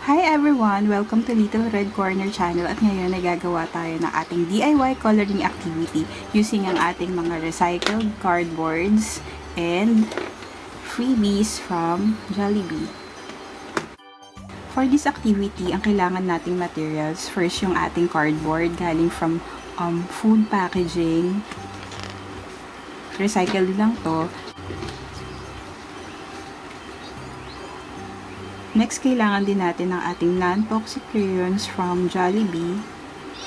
Hi everyone! Welcome to Little Red Corner channel at ngayon nagagawa tayo ng ating DIY coloring activity using ang ating mga recycled cardboards and freebies from Jollibee. For this activity, ang kailangan nating materials, first yung ating cardboard galing from food packaging. Recycled lang to. Next, kailangan din natin ng ating non-toxic crayons from Jollibee,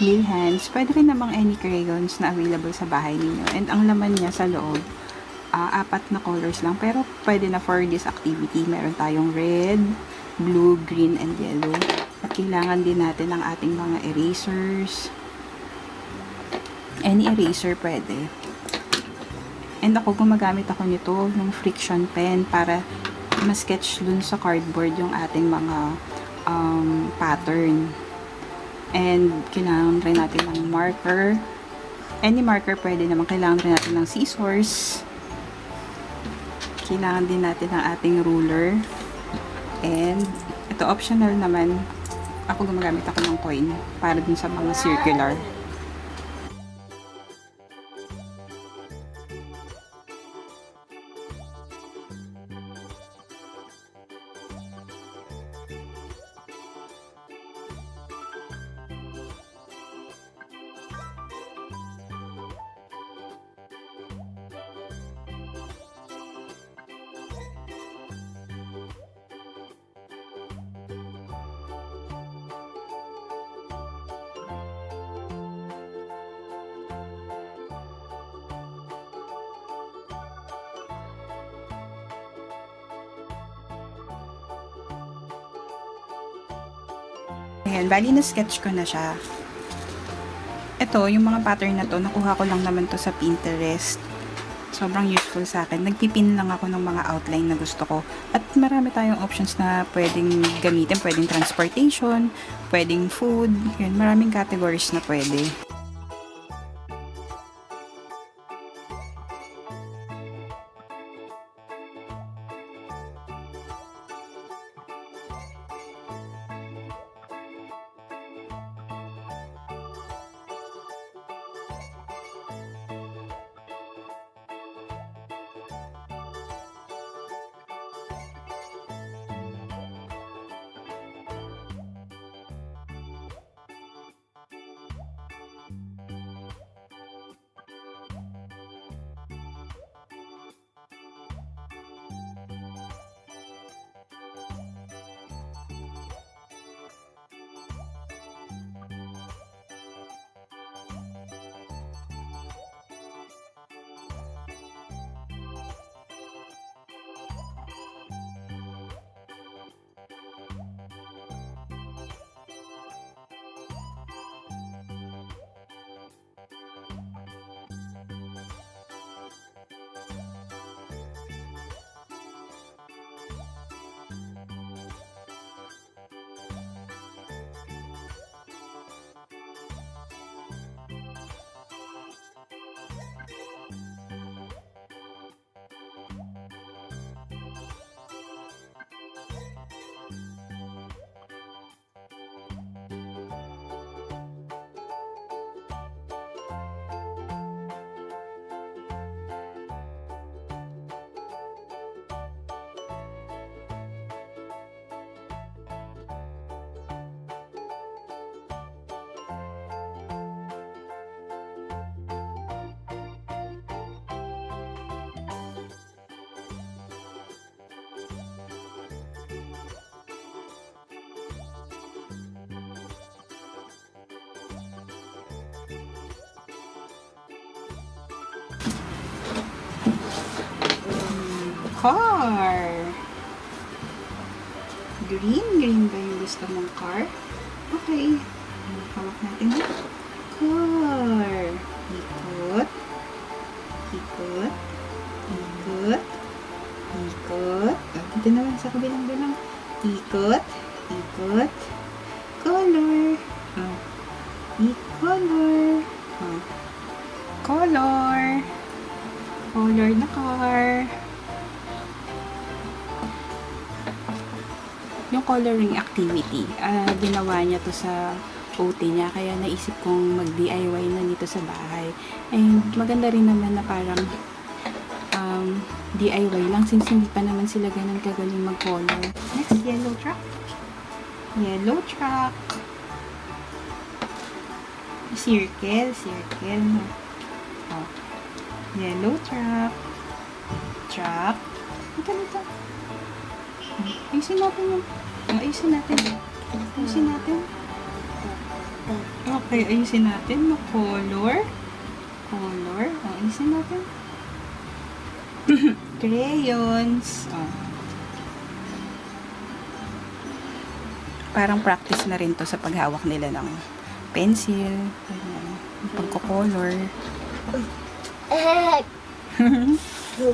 Lil Hands. Pwede rin namang any crayons na available sa bahay ninyo. And ang laman niya sa loob, 4 na colors lang. Pero pwede na for this activity. Meron tayong red, blue, green, and yellow. At kailangan din natin ng ating mga erasers. Any eraser pwede. And ako, gumagamit ako nito, yung friction pen, para ma-sketch dun sa cardboard yung ating mga pattern. And kailangan rin natin ng marker. Any marker pwede naman. Kailangan rin natin ng scissors. Kailangan din natin ng ating ruler. And ito optional naman. Ako gumagamit ako ng coin para dun sa mga circular. Ayan, bali na sketch ko na siya. Ito, yung mga pattern na to, nakuha ko lang naman to sa Pinterest. Sobrang useful sa akin. Nagpipin lang ako ng mga outline na gusto ko. At marami tayong options na pwedeng gamitin. Pwedeng transportation, pwedeng food. Yun, maraming categories na pwede. Car. Green ba yung gusto mong car? Okay. Hawak natin. Car. Ikot. Ikot. Ikot. Ikot. Dito naman sa kabilang bilang. Ikot. Ikot. Color. I-color. Color. Color na car. yung coloring activity. Ginawa niya to sa OT niya, kaya naisip kong mag-DIY na dito sa bahay. And maganda rin naman na parang DIY lang since hindi pa naman sila ganun kagaling mag-color. Next, yellow truck. Yellow truck. Circle. Oh. Yellow truck. Truck. Ito. Ayusin natin yun. Ayusin natin. Okay, ayusin natin. Color. Ayusin natin. Crayons. Parang practice na rin to sa paghawak nila ng pencil. Pagko-color.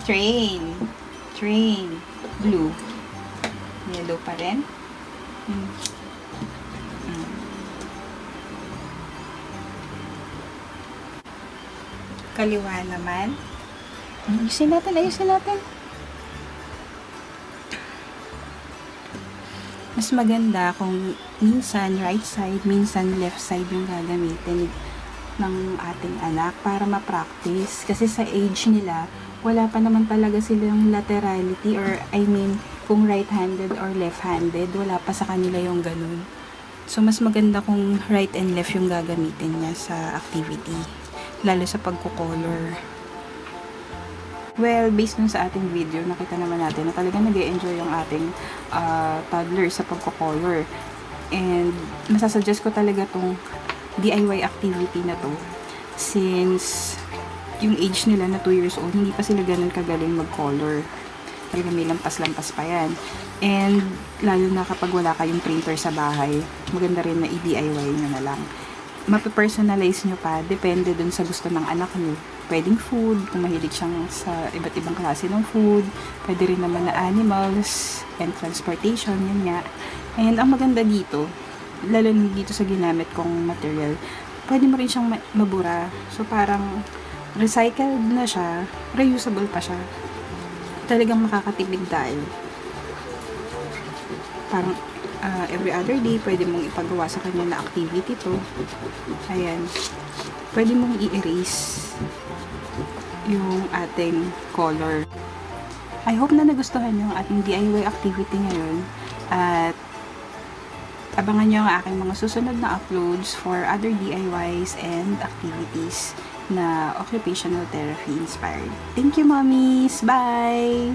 Train. Blue. Yellow pa rin. Kaliwa naman. Ayusin natin. Mas maganda kung minsan right side, minsan left side yung gagamitin ng ating anak para ma-practice. Kasi sa age nila, wala pa naman talaga silang laterality or kung right-handed or left-handed, wala pa sa kanila yung ganun. So, mas maganda kung right and left yung gagamitin niya sa activity. Lalo sa pagko-color. Well, based dun sa ating video, nakita naman natin na talagang nag-e-enjoy yung ating toddler sa pagko-color. And, masasuggest ko talaga tong DIY activity na to. Since, yung age nila na 2 years old, hindi pa sila ganun kagaling mag-color. Talaga may lampas-lampas pa yan. And, lalo na kapag wala kayong printer sa bahay, maganda rin na i-DIY nyo na lang. Mapipersonalize nyo pa, depende dun sa gusto ng anak nyo. Pwedeng food, kung mahilig siyang sa iba't ibang klase ng food. Pwede rin naman na animals and transportation, yun nga. And ang maganda dito, lalo na dito sa ginamit kong material, pwede mo rin siyang mabura. So parang recycled na siya, reusable pa siya. Talagang makakatipid dahil parang every other day, pwede mong ipagawa sa kanya na activity to. Ayan. Pwede mong i-erase yung ating color. I hope na nagustuhan nyo ang ating DIY activity ngayon. At abangan nyo ang aking mga susunod na uploads for other DIYs and activities na occupational therapy inspired. Thank you, mommies! Bye!